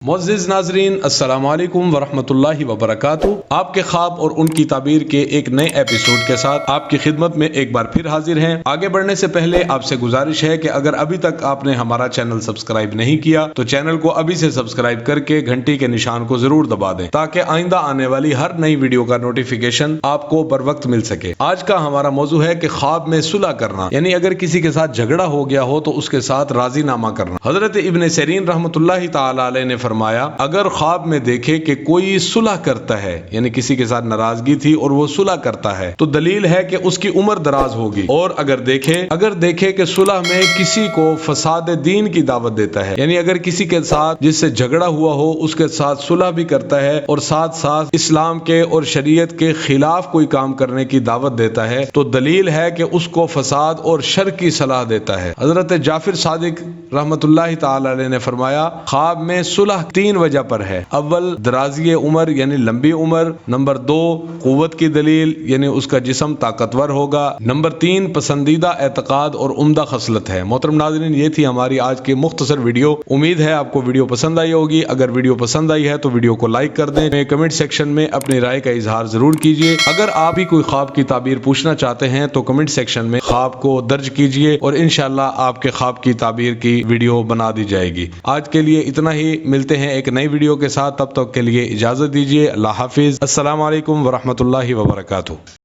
मुअज़्ज़िज़ नाज़रीन, अस्सलामु अलैकुम वरहमतुल्लाहि वबरकातुहू। आपके ख्वाब और उनकी ताबीर के एक नए एपिसोड के साथ आपकी खिदमत में एक बार फिर हाजिर हैं। आगे बढ़ने से पहले आपसे गुजारिश है कि अगर अभी तक आपने हमारा चैनल सब्सक्राइब नहीं किया तो चैनल को अभी से सब्सक्राइब करके घंटी के निशान को जरूर दबा दें ताकि आइंदा आने वाली हर नई वीडियो का नोटिफिकेशन आपको बर वक्त मिल सके। आज का हमारा मौजू है कि ख्वाब में सुलह करना, यानी अगर किसी के साथ झगड़ा हो गया हो तो उसके साथ राजीनामा करना। हजरत इब्न सीरीन रहमतुल्लाहि तआला अलैह ने फरमाया, अगर ख्वाब में देखे कि कोई सुलह करता है, यानी किसी के साथ नाराजगी थी और वो सुलह करता है, तो दलील है कि उसकी उम्र दराज होगी। और अगर देखे कि सुलह में किसी को फसाद दीन की दावत देता है, यानी अगर किसी के साथ जिससे झगड़ा हुआ हो उसके साथ सुलह भी करता है और साथ साथ इस्लाम के और शरीयत के खिलाफ कोई काम करने की दावत देता है, तो दलील है कि उसको फसाद और शर की सलाह देता है। हजरत जाफिर सादिक रहमतुल्लाहि तआला अलैह ने फरमाया, ख्वाब में सुलह तीन वजह पर है। अव्वल दराजी उम्र यानी लंबी उम्र, नंबर दो कुव्वत की दलील यानी उसका जिस्म ताकतवर होगा, नंबर तीन पसंदीदा एतकाद और उम्दा खसलत है। मोहतरम नाज़रीन, ये थी हमारी आज की मुख्तसर वीडियो। उम्मीद है आपको वीडियो पसंद आई होगी। अगर वीडियो पसंद आई है तो वीडियो को लाइक कर दें। कमेंट सेक्शन में अपनी राय का इजहार जरूर कीजिए। अगर आप भी कोई ख्वाब की ताबीर पूछना चाहते हैं तो कमेंट सेक्शन में ख्वाब को दर्ज कीजिए और इंशाअल्लाह आपके ख्वाब की ताबीर की वीडियो बना दी जाएगी। आज के लिए इतना ही, मिलते हैं एक नई वीडियो के साथ। तब तक के लिए इजाजत दीजिए। अल्लाह हाफिज। अस्सलामु अलैकुम वरहमतुल्लाहि वबरकातुहू।